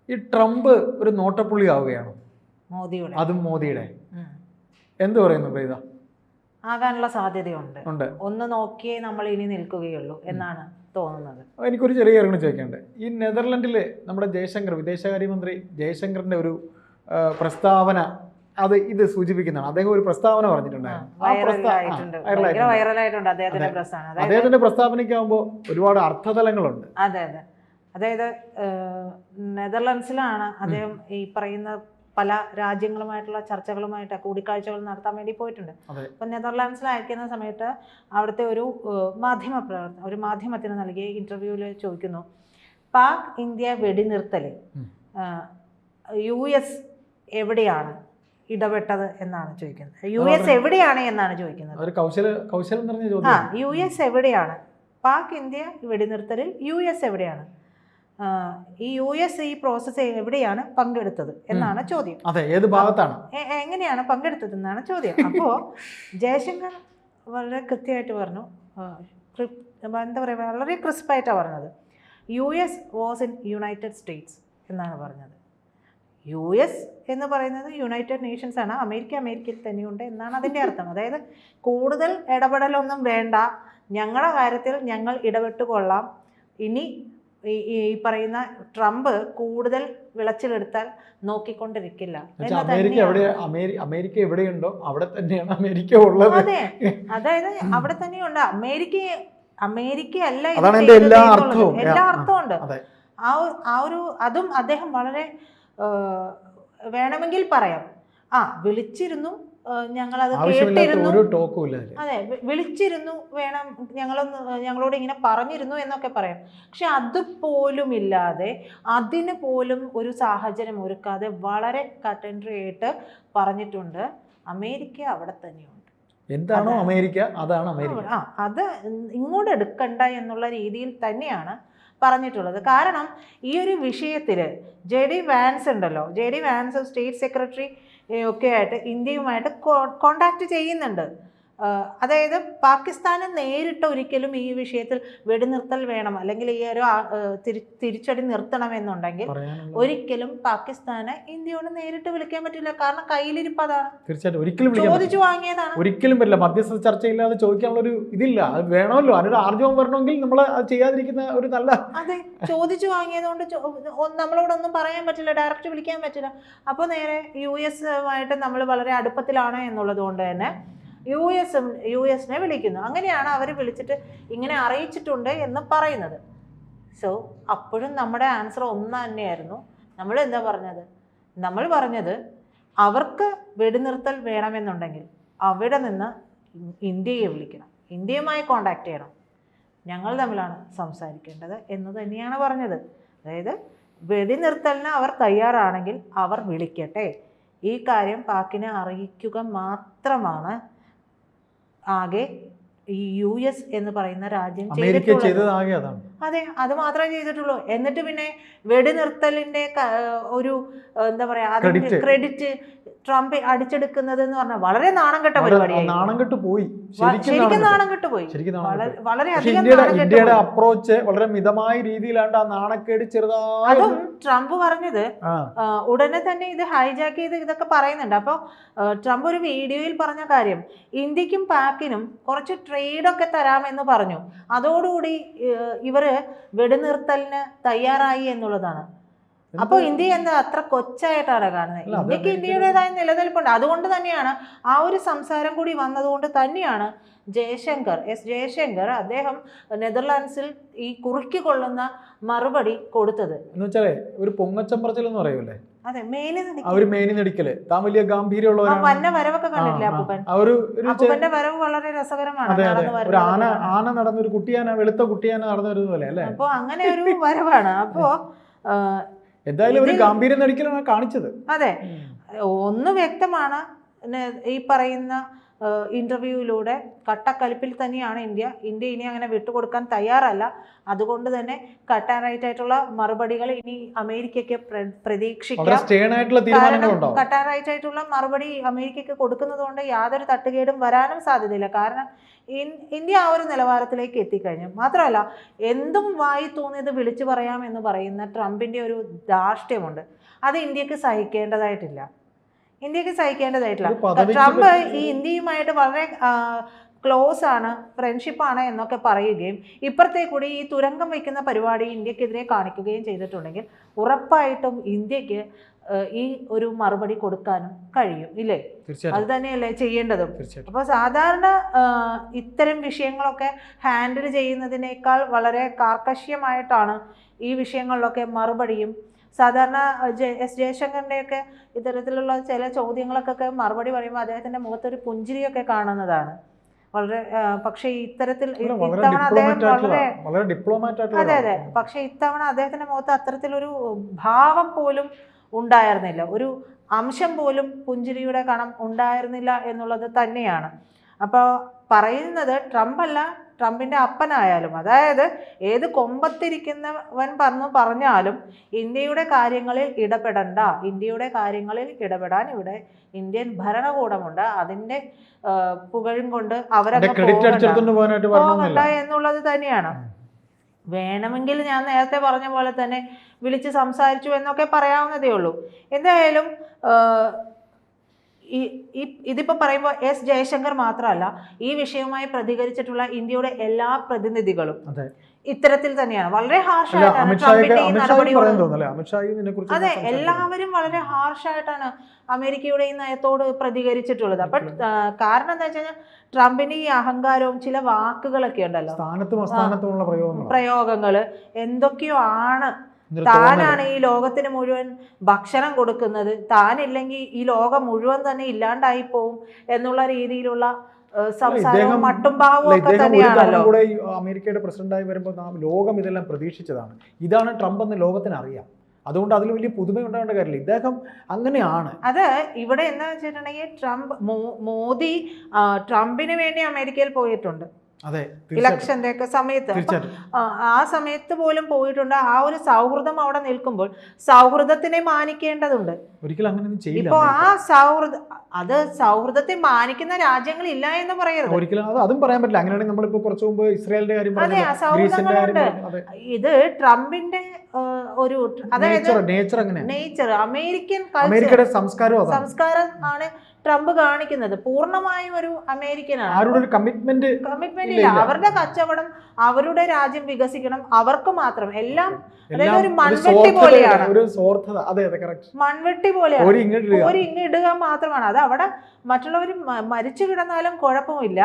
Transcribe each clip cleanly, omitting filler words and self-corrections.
ഈ ട്രംപ് ഒരു നോട്ടപ്പുള്ളി ആവുകയാണ്, മോദിയുടെ, അതും മോദിയുടെ. എന്ത് പറയുന്നു പ്രീത? ആകാനുള്ള സാധ്യതയുണ്ട്. ഒന്ന് നോക്കിയേ നമ്മൾ ഇനി നിൽക്കുകയുള്ളൂ എന്നാണ് തോന്നുന്നത്. എനിക്കൊരു ചെറിയ കാര്യം ചോദിക്കാനുണ്ട്. ഈ നെതർലൻഡിൽ നമ്മുടെ ജയശങ്കർ, വിദേശകാര്യമന്ത്രി ജയശങ്കറിന്റെ ഒരു പ്രസ്താവന ഇത് സൂചിപ്പിക്കുന്നതാണ്. അദ്ദേഹം ഒരു പ്രസ്താവന പറഞ്ഞിട്ടുണ്ടായിരുന്നു, വൈറലായിട്ടുണ്ട് അദ്ദേഹത്തിന്റെ പ്രസ്താവനയ്ക്കാവുമ്പോൾ ഒരുപാട് അർത്ഥതലങ്ങളുണ്ട്. അതെ അതെ, അതായത് നെതർലൻഡ്സിലാണ് അദ്ദേഹം ഈ പറയുന്ന പല രാജ്യങ്ങളുമായിട്ടുള്ള ചർച്ചകളുമായിട്ട് കൂടിക്കാഴ്ചകൾ നടത്താൻ വേണ്ടി പോയിട്ടുണ്ട്. അപ്പൊ നെതർലാൻഡ്സിലയക്കുന്ന സമയത്ത് അവിടുത്തെ ഒരു മാധ്യമത്തിന് നൽകിയ ഇന്റർവ്യൂവിൽ ചോദിക്കുന്നു, പാക് ഇന്ത്യ വെടിനിർത്തല് US എവിടെയാണ് ഇടപെട്ടത് എന്നാണ് ചോദിക്കുന്നത്. US എവിടെയാണ് എന്നാണ് ചോദിക്കുന്നത്. US എവിടെയാണ്, പാക് ഇന്ത്യ വെടിനിർത്തലിൽ US എവിടെയാണ്, ഈ US ഈ പ്രോസസ് എവിടെയാണ് പങ്കെടുത്തത് എന്നാണ് ചോദ്യം. ഏത് ഭാഗത്താണ്, എങ്ങനെയാണ് പങ്കെടുത്തത് എന്നാണ് ചോദ്യം. അപ്പോൾ ജയശങ്കർ വളരെ കൃത്യമായിട്ട് പറഞ്ഞു, എന്താ പറയുക, വളരെ ക്രിസ്പായിട്ടാണ് പറഞ്ഞത്. US was in United States എന്നാണ് പറഞ്ഞത്. US എന്ന് പറയുന്നത് യുണൈറ്റഡ് നേഷൻസ് ആണ്, അമേരിക്കയിൽ തന്നെയുണ്ട് എന്നാണ് അതിൻ്റെ അർത്ഥം. അതായത് കൂടുതൽ ഇടപെടലൊന്നും വേണ്ട, ഞങ്ങളുടെ കാര്യത്തിൽ ഞങ്ങൾ ഇടപെട്ടുകൊള്ളാം, ഇനി ഈ പറയുന്ന ട്രംപ് കൂടുതൽ വിളച്ചിലെടുത്താൽ നോക്കിക്കൊണ്ടിരിക്കില്ല. അമേരിക്ക എവിടെയുണ്ടോ അവിടെ തന്നെയാണ് അമേരിക്ക ഉള്ളത്. അതെ, അതായത് അവിടെ തന്നെയുണ്ട്. അമേരിക്ക അല്ല, എല്ലാ അർത്ഥവും ഉണ്ട്. അതും അദ്ദേഹം വളരെ വേണമെങ്കിൽ പറയാം, വിളിച്ചിരുന്നു, ഞങ്ങളത് കേട്ടിരുന്നു, അതെ വിളിച്ചിരുന്നു, വേണം ഞങ്ങളോട് ഇങ്ങനെ പറഞ്ഞിരുന്നു എന്നൊക്കെ പറയാം. പക്ഷെ അതുപോലും ഇല്ലാതെ, അതിന് പോലും ഒരു സാഹചര്യം ഒരുക്കാതെ വളരെ കട്ടൻട്രി ആയിട്ട് പറഞ്ഞിട്ടുണ്ട്, അമേരിക്ക അവിടെ തന്നെയുണ്ട്. എന്താണോ അമേരിക്ക അതാണ് അമേരിക്ക. അത് ഇങ്ങോട്ട് എടുക്കണ്ട എന്നുള്ള രീതിയിൽ തന്നെയാണ് പറഞ്ഞിട്ടുള്ളത്. കാരണം ഈ ഒരു വിഷയത്തിൽ JD വാൻസ് ഉണ്ടല്ലോ, JD വാൻസ് സ്റ്റേറ്റ് സെക്രട്ടറി ഒക്കെ ആയിട്ട് ഇന്ത്യയുമായിട്ട് കോണ്ടാക്ട് ചെയ്യുന്നുണ്ട്. അതായത് പാകിസ്ഥാനെ നേരിട്ട് ഒരിക്കലും ഈ വിഷയത്തിൽ വെടിനിർത്തൽ വേണം, അല്ലെങ്കിൽ ഈ ഒരു തിരിച്ചടി നിർത്തണമെന്നുണ്ടെങ്കിൽ ഒരിക്കലും പാകിസ്ഥാനെ ഇന്ത്യയോട് നേരിട്ട് വിളിക്കാൻ പറ്റില്ല. കാരണം കയ്യിലിരിപ്പ് അതാണ്, തീർച്ചയായിട്ടും ഒരിക്കലും ചോദിച്ചു വാങ്ങിയതാണ്, ഒരിക്കലും പറ്റില്ല. മധ്യസ്ഥ ചർച്ചയില്ലാതെ ചോദിക്കാനുള്ള ഒരു ഇതില്ല, അത് വേണമല്ലോ, അതിനൊരു ആർജവം വരണമെങ്കിൽ നമ്മൾ അത് ചെയ്യാതിരിക്കുന്ന ഒരു നല്ല. അതെ, ചോദിച്ചു വാങ്ങിയതുകൊണ്ട് നമ്മളോടൊന്നും പറയാൻ പറ്റില്ല, ഡയറക്റ്റ് വിളിക്കാൻ പറ്റില്ല. അപ്പോൾ നേരെ US ആയിട്ട് നമ്മൾ വളരെ അടുപ്പത്തിലാണ് എന്നുള്ളത് കൊണ്ട് തന്നെ US-നെ വിളിക്കുന്നു. അങ്ങനെയാണ് അവർ വിളിച്ചിട്ട് ഇങ്ങനെ അറിയിച്ചിട്ടുണ്ട് എന്ന് പറയുന്നത്. സോ അപ്പോഴും നമ്മുടെ ആൻസർ ഒന്ന് തന്നെയായിരുന്നു. നമ്മൾ എന്താ പറഞ്ഞത്? നമ്മൾ പറഞ്ഞത് അവർക്ക് വെടിനിർത്തൽ വേണമെന്നുണ്ടെങ്കിൽ അവിടെ നിന്ന് ഇന്ത്യയെ വിളിക്കണം, ഇന്ത്യയുമായി കോണ്ടാക്ട് ചെയ്യണം, ഞങ്ങൾ തമ്മിലാണ് സംസാരിക്കേണ്ടത് എന്ന് തന്നെയാണ് പറഞ്ഞത്. അതായത് വെടിനിർത്തലിന് അവർ തയ്യാറാണെങ്കിൽ അവർ വിളിക്കട്ടെ, ഈ കാര്യം പാക്കിനെ അറിയിക്കുക മാത്രമാണ് ആകെ ഈ US എന്ന് പറയുന്ന രാജ്യം ചെയ്തിട്ടുള്ളത്. അതെ, അത് മാത്രമേ ചെയ്തിട്ടുള്ളൂ. എന്നിട്ട് പിന്നെ വെടിനിർത്തലിന്റെ ഒരു എന്താ പറയാ, അതിന്റെ ക്രെഡിറ്റ് ട്രംപ് അടിച്ചെടുക്കുന്നത് എന്ന് പറഞ്ഞാൽ വളരെ നാണം കെട്ട പരിപാടിയായി. ശരിക്കും നാണം കെട്ടുപോയി. ഇന്ത്യയുടെ അപ്രോച്ച് വളരെ മിതമായ രീതിയിലാണ് ആ നാണക്കേട് ചെറുതായി. അതും ട്രംപ് പറഞ്ഞത് ഉടനെ തന്നെ ഇത് ഹൈജാക്ക് ചെയ്ത് ഇതൊക്കെ പറയുന്നുണ്ട്. അപ്പോൾ ട്രംപ് ഒരു വീഡിയോയിൽ പറഞ്ഞ കാര്യം, ഇന്ത്യക്കും പാക്കിനും കുറച്ച് ട്രേഡൊക്കെ തരാമെന്ന് പറഞ്ഞു, അതോടുകൂടി ഇവര് വെടിനിർത്തലിന് തയ്യാറായി എന്നുള്ളതാണ്. അപ്പൊ ഇന്ത്യ എന്താ അത്ര കൊച്ചായിട്ടാണ് കാണുന്നത്? ഇന്ത്യക്ക് ഇന്ത്യയുടേതായ നിലനിൽപ്പുണ്ട്. അതുകൊണ്ട് തന്നെയാണ് ആ ഒരു സംസാരം കൂടി വന്നതുകൊണ്ട് തന്നെയാണ് ജയശങ്കർ അദ്ദേഹം നെതർലാൻഡ്സിൽ ഈ കുറുക്കി കൊള്ളുന്ന മറുപടി കൊടുത്തത്. എന്ന് വെച്ചാലേ ഒരു പൊങ്ങച്ചമ്പറച്ചിൽ എന്ന് പറയൂലേ, അതെ, മേനി നടിക്കല് താൻ വലിയ ഗാംഭീര്യമുള്ളവരാണ്. വന്ന വരവൊക്കെ കണ്ടില്ലേ അപ്പൂപ്പന്റെ വരവ് വളരെ രസകരമാണ്. ഒരു ആന നടന്നൊരു കുട്ടിയാന, വെളുത്ത കുട്ടിയാന നടന്നു വരുന്നത് പോലെ അല്ലേ? അപ്പൊ അങ്ങനെ ഒരു വരവാണ്. അപ്പോ എന്തായാലും ഒരു ഗാംഭീര്യം നടിക്കലാണ് കാണിച്ചത്. അതെ, ഒന്ന് വ്യക്തമാണ്, ഈ പറയുന്ന ഇൻ്റർവ്യൂവിലൂടെ കട്ടക്കലിപ്പിൽ തന്നെയാണ് ഇന്ത്യ ഇനി അങ്ങനെ വിട്ടുകൊടുക്കാൻ തയ്യാറല്ല. അതുകൊണ്ട് തന്നെ കട്ട് ആൻഡ് റൈറ്റ് ആയിട്ടുള്ള മറുപടികൾ ഇനി അമേരിക്കയ്ക്ക് പ്രതീക്ഷിക്കാം. കാരണം കട്ട് ആൻഡ് റൈറ്റ് ആയിട്ടുള്ള മറുപടി അമേരിക്കയ്ക്ക് കൊടുക്കുന്നത് കൊണ്ട് യാതൊരു തട്ടുകേടും വരാനും സാധ്യതയില്ല. കാരണം ഇന്ത്യ ആ ഒരു നിലവാരത്തിലേക്ക് എത്തിക്കഴിഞ്ഞു. മാത്രമല്ല, എന്തും വായി തോന്നിയത് വിളിച്ചു പറയാമെന്ന് പറയുന്ന ട്രംപിൻ്റെ ഒരു ധാർഷ്ട്യമുണ്ട്. അത് ഇന്ത്യക്ക് സഹിക്കേണ്ടതായിട്ടില്ല. ട്രംപ് ഈ ഇന്ത്യയുമായിട്ട് വളരെ ക്ലോസ് ആണ്, ഫ്രണ്ട്ഷിപ്പാണ് എന്നൊക്കെ പറയുകയും ഇപ്പുറത്തെ കൂടി ഈ തുരങ്കം വയ്ക്കുന്ന പരിപാടി ഇന്ത്യക്കെതിരെ കാണിക്കുകയും ചെയ്തിട്ടുണ്ടെങ്കിൽ ഉറപ്പായിട്ടും ഇന്ത്യക്ക് ഈ ഒരു മറുപടി കൊടുക്കാനും കഴിയും, ഇല്ലേ? അത് തന്നെയല്ലേ ചെയ്യേണ്ടതും. അപ്പോൾ സാധാരണ ഇത്തരം വിഷയങ്ങളൊക്കെ ഹാൻഡിൽ ചെയ്യുന്നതിനേക്കാൾ വളരെ കാർക്കശ്യമായിട്ടാണ് ഈ വിഷയങ്ങളിലൊക്കെ മറുപടിയും. സാധാരണ എസ് ജയശങ്കറിൻ്റെയൊക്കെ ഇത്തരത്തിലുള്ള ചില ചോദ്യങ്ങൾക്കൊക്കെ മറുപടി പറയുമ്പോൾ അദ്ദേഹത്തിൻ്റെ മുഖത്തൊരു പുഞ്ചിരിയൊക്കെ കാണുന്നതാണ്. വളരെ പക്ഷേ ഇത്തരത്തിൽ ഇത്തവണ അദ്ദേഹം അതെ പക്ഷേ ഇത്തവണ അദ്ദേഹത്തിൻ്റെ മുഖത്ത് അത്തരത്തിലൊരു ഭാവം പോലും ഉണ്ടായിരുന്നില്ല, ഒരു അംശം പോലും പുഞ്ചിരിയുടെ കണം ഉണ്ടായിരുന്നില്ല എന്നുള്ളത് തന്നെയാണ്. അപ്പോൾ പറയുന്നത് ട്രംപല്ല, ട്രംപിൻ്റെ അപ്പനായാലും, അതായത് ഏത് കൊമ്പത്തിരിക്കുന്നവൻ പറഞ്ഞാലും ഇന്ത്യയുടെ കാര്യങ്ങളിൽ ഇടപെടണ്ട, ഇന്ത്യയുടെ കാര്യങ്ങളിൽ ഇടപെടാൻ ഇവിടെ ഇന്ത്യൻ ഭരണകൂടമുണ്ട്, അതിൻ്റെ പുകഴും കൊണ്ട് അവരൊക്കെ പോകണ്ട എന്നുള്ളത് തന്നെയാണ്. വേണമെങ്കിൽ ഞാൻ നേരത്തെ പറഞ്ഞ പോലെ തന്നെ വിളിച്ച് സംസാരിച്ചു എന്നൊക്കെ പറയാവുന്നതേ ഉള്ളൂ. എന്തായാലും ഇതിപ്പോൾ പറയുമ്പോൾ എസ് ജയശങ്കർ മാത്രമല്ല, ഈ വിഷയവുമായി പ്രതികരിച്ചിട്ടുള്ള ഇന്ത്യയുടെ എല്ലാ പ്രതിനിധികളും ഇത്തരത്തിൽ തന്നെയാണ്. വളരെ ഹാർഷായിട്ടാണ് ട്രംപിന്റെ ഈ നടപടി. അതെ, എല്ലാവരും വളരെ ഹാർഷായിട്ടാണ് അമേരിക്കയുടെ ഈ നയത്തോട് പ്രതികരിച്ചിട്ടുള്ളത്. അപ്പൊ കാരണം എന്താ വെച്ച് കഴിഞ്ഞാൽ ട്രംപിന് ഈ അഹങ്കാരവും ചില വാക്കുകളൊക്കെ ഉണ്ടല്ലോ, പ്രയോഗങ്ങള് എന്തൊക്കെയോ ആണ്. താനാണ് ഈ ലോകത്തിന് മുഴുവൻ ഭക്ഷണം കൊടുക്കുന്നത്, താനില്ലെങ്കിൽ ഈ ലോകം മുഴുവൻ തന്നെ ഇല്ലാണ്ടായി പോവും എന്നുള്ള രീതിയിലുള്ള സംസാരവും മട്ടുംഭാവവും ഒക്കെ തന്നെയാണല്ലോ. അമേരിക്കയുടെ പ്രസിഡന്റായി വരുമ്പോൾ ലോകം ഇതെല്ലാം പ്രതീക്ഷിച്ചതാണ്. ഇതാണ് ട്രംപ് എന്ന് ലോകത്തിന് അറിയാം. അതുകൊണ്ട് അതിൽ വലിയ പുതുമ ഉണ്ടാകേണ്ട കാര്യമില്ല. ഇദ്ദേഹം അങ്ങനെയാണ്. അത് ഇവിടെ എന്താ വെച്ചിട്ടുണ്ടെങ്കിൽ മോദി ട്രംപിന് വേണ്ടി അമേരിക്കയിൽ പോയിട്ടുണ്ട്. ഇലക്ഷന്റെ ഒക്കെ സമയത്ത് ആ സമയത്ത് പോലും പോയിട്ടുണ്ട്. ആ ഒരു സൗഹൃദം അവിടെ നിൽക്കുമ്പോൾ സൗഹൃദത്തിനെ മാനിക്കേണ്ടതുണ്ട്. ഇപ്പൊ ആ സൗഹൃദത്തെ മാനിക്കുന്ന രാജ്യങ്ങൾ ഇല്ല എന്ന് പറയരുത്. അതും പറയാൻ പറ്റില്ല. അങ്ങനെയാണെങ്കിൽ നമ്മളിപ്പോ കുറച്ചു മുമ്പ് ഇസ്രായേലിന്റെ കാര്യം, അതെ, സൗഹൃദങ്ങളുണ്ട്. ഇത് ട്രംപിന്റെ ഒരു അതായത് നേച്ചർ, അമേരിക്കൻ സംസ്കാരം ആണ് ട്രംപ് കാണിക്കുന്നത്. പൂർണ്ണമായും ഒരു അമേരിക്കനാണ്. കമ്മിറ്റ്മെന്റ് ഇല്ല. അവരുടെ കച്ചവടം, അവരുടെ രാജ്യം വികസിക്കണം, അവർക്ക് മാത്രം എല്ലാം. അതായത് ഒരു മൺവെട്ടി പോലെയാണ്, മൺവെട്ടി പോലെയാണ്. ഒരു ഇടുക മാത്രമാണ്. അത് അവിടെ മറ്റുള്ളവർ മരിച്ചു കിടന്നാലും കുഴപ്പമില്ല,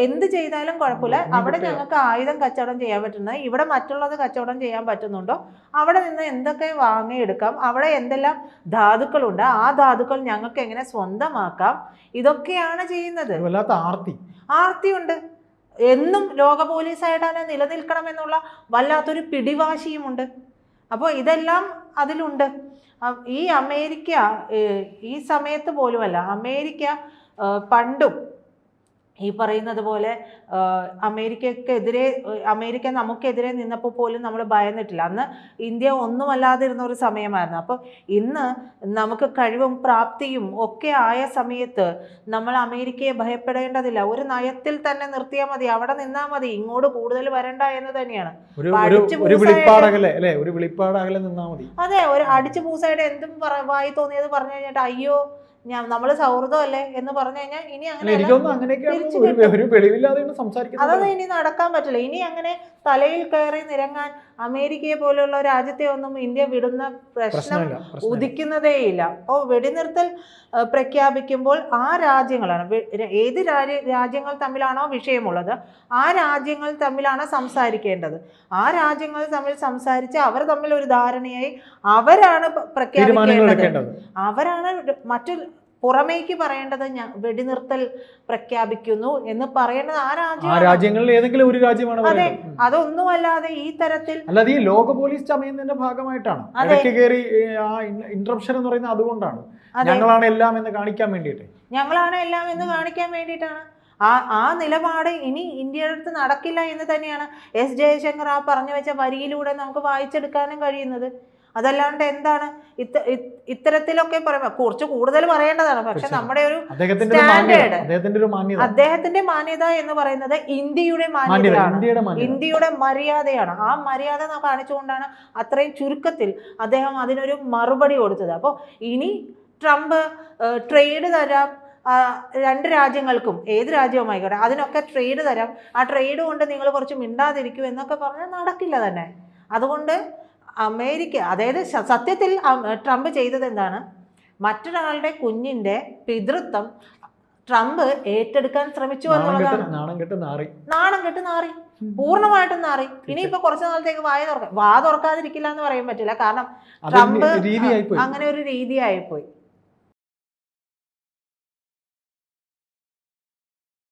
എന്ത് ചെയ്താലും കുഴപ്പമില്ല. അവിടെ ഞങ്ങൾക്ക് ആയുധം കച്ചവടം ചെയ്യാൻ പറ്റുന്നത്, ഇവിടെ മറ്റുള്ളത് കച്ചവടം ചെയ്യാൻ പറ്റുന്നുണ്ടോ, അവിടെ നിന്ന് എന്തൊക്കെ വാങ്ങിയെടുക്കാം, അവിടെ എന്തെല്ലാം ധാതുക്കളുണ്ട്, ആ ധാതുക്കൾ ഞങ്ങൾക്ക് എങ്ങനെ സ്വന്തമാക്കാം, ഇതൊക്കെയാണ് ചെയ്യുന്നത്. ആർത്തിയുണ്ട്. എന്നും ലോക പോലീസായിട്ടാണ് നിലനിൽക്കണമെന്നുള്ള വല്ലാത്തൊരു പിടിവാശിയുമുണ്ട്. അപ്പോൾ ഇതെല്ലാം അതിലുണ്ട്. ഈ അമേരിക്ക ഈ സമയത്ത് പോലുമല്ല, അമേരിക്ക പണ്ടും ഈ പറയുന്നത് പോലെ അമേരിക്ക നമുക്കെതിരെ നിന്നപ്പോൾ പോലും നമ്മൾ ഭയന്നിട്ടില്ല. അന്ന് ഇന്ത്യ ഒന്നുമല്ലാതിരുന്ന ഒരു സമയമായിരുന്നു. അപ്പോൾ ഇന്ന് നമുക്ക് കഴിവും പ്രാപ്തിയും ഒക്കെ ആയ സമയത്ത് നമ്മൾ അമേരിക്കയെ ഭയപ്പെടേണ്ടതില്ല. ഒരു നയത്തിൽ തന്നെ നിർത്തിയാൽ മതി, അവിടെ നിന്നാൽ മതി, ഇങ്ങോട്ട് കൂടുതൽ വരണ്ട എന്ന് തന്നെയാണ്. അതെ, ഒരു അടിച്ചു പൂസായിട്ട് എന്തും വായി തോന്നിയത് പറഞ്ഞു കഴിഞ്ഞിട്ട് അയ്യോ നമ്മള് സൗഹൃദമല്ലേ എന്ന് പറഞ്ഞു കഴിഞ്ഞാൽ ഇനി അതൊന്നും ഇനി നടക്കാൻ പറ്റില്ല. ഇനി അങ്ങനെ തലയിൽ കയറി നിരങ്ങാൻ അമേരിക്കയെ പോലെയുള്ള രാജ്യത്തെ ഒന്നും ഇന്ത്യ വിടുന്ന പ്രശ്നം ഉദിക്കുന്നതേയില്ല. അപ്പോൾ വെടിനിർത്തൽ പ്രഖ്യാപിക്കുമ്പോൾ ആ രാജ്യങ്ങളാണ്, ഏത് രാജ്യങ്ങൾ തമ്മിലാണോ വിഷയമുള്ളത് ആ രാജ്യങ്ങൾ തമ്മിലാണ് സംസാരിക്കേണ്ടത്. ആ രാജ്യങ്ങൾ തമ്മിൽ സംസാരിച്ച് അവർ തമ്മിൽ ഒരു ധാരണയായി അവരാണ് പ്രഖ്യാപിക്കേണ്ടത്. അവരാണ് പുറമേക്ക് പറയേണ്ടത് വെടിനിർത്തൽ പ്രഖ്യാപിക്കുന്നു എന്ന് പറയേണ്ടത് ആ ആ രാജ്യങ്ങളിൽ ഏതെങ്കിലും ഒരു രാജ്യമാണ് അതെ, പറയുന്നത്. അതൊന്നുമല്ലാതെ ഈ തരത്തിൽ അല്ലാതെ ഈ ലോക പോലീസ് ചമയുന്നതിന്റെ ഭാഗമായിട്ടാണ് ഇടയ്ക്ക് കയറി ആ ഇന്ററപ്ഷൻ എന്ന് പറയുന്നത് അതുകൊണ്ടാണ്. ഞങ്ങളാണ് എല്ലാം എന്ന് കാണിക്കാൻ വേണ്ടിയിട്ട്, ഞങ്ങളാണ് എല്ലാം എന്ന് കാണിക്കാൻ വേണ്ടിയിട്ടാണ്. ആ നിലപാട് ഇനി ഇന്ത്യയുടെ അടുത്ത് നടക്കില്ല എന്ന് തന്നെയാണ് എസ് ജയശങ്കർ ആ പറഞ്ഞു വെച്ച വരിയിലൂടെ നമുക്ക് വായിച്ചെടുക്കാനും കഴിയുന്നത്. അതല്ലാണ്ട് എന്താണ് ഇത്തരത്തിലൊക്കെ പറയുമ്പോൾ കുറച്ച് കൂടുതൽ പറയേണ്ടതാണ്. പക്ഷെ നമ്മുടെ ഒരു സ്റ്റാൻഡേർഡ്, അദ്ദേഹത്തിന്റെ മാന്യത എന്ന് പറയുന്നത് ഇന്ത്യയുടെ മാന്യതയാണ്, ഇന്ത്യയുടെ മര്യാദയാണ്. ആ മര്യാദ കാണിച്ചുകൊണ്ടാണ് അത്രയും ചുരുക്കത്തിൽ അദ്ദേഹം അതിനൊരു മറുപടി കൊടുത്തത്. അപ്പോൾ ഇനി ട്രംപ് ട്രേഡ് തരാം രണ്ട് രാജ്യങ്ങൾക്കും, ഏത് രാജ്യവുമായിക്കോട്ടെ, അതിനൊക്കെ ട്രേഡ് തരാം, ആ ട്രേഡ് കൊണ്ട് നിങ്ങൾ കുറച്ച് മിണ്ടാതിരിക്കൂ എന്നൊക്കെ പറഞ്ഞാൽ നടക്കില്ല തന്നെ. അതുകൊണ്ട് അമേരിക്ക, അതായത് സത്യത്തിൽ ട്രംപ് ചെയ്തത് എന്താണ്, മറ്റൊരാളുടെ കുഞ്ഞിൻ്റെ പിതൃത്വം ട്രംപ് ഏറ്റെടുക്കാൻ ശ്രമിച്ചു എന്നുള്ളതാണ്. നാണം കെട്ട് നാറി, പൂർണ്ണമായിട്ടും നാറി. ഇനിയിപ്പോൾ കുറച്ച് നാളത്തേക്ക് വാ തുറക്കാതിരിക്കില്ല എന്ന് പറയാൻ പറ്റില്ല. കാരണം ട്രംപ് അങ്ങനെ ഒരു രീതിയായിപ്പോയി.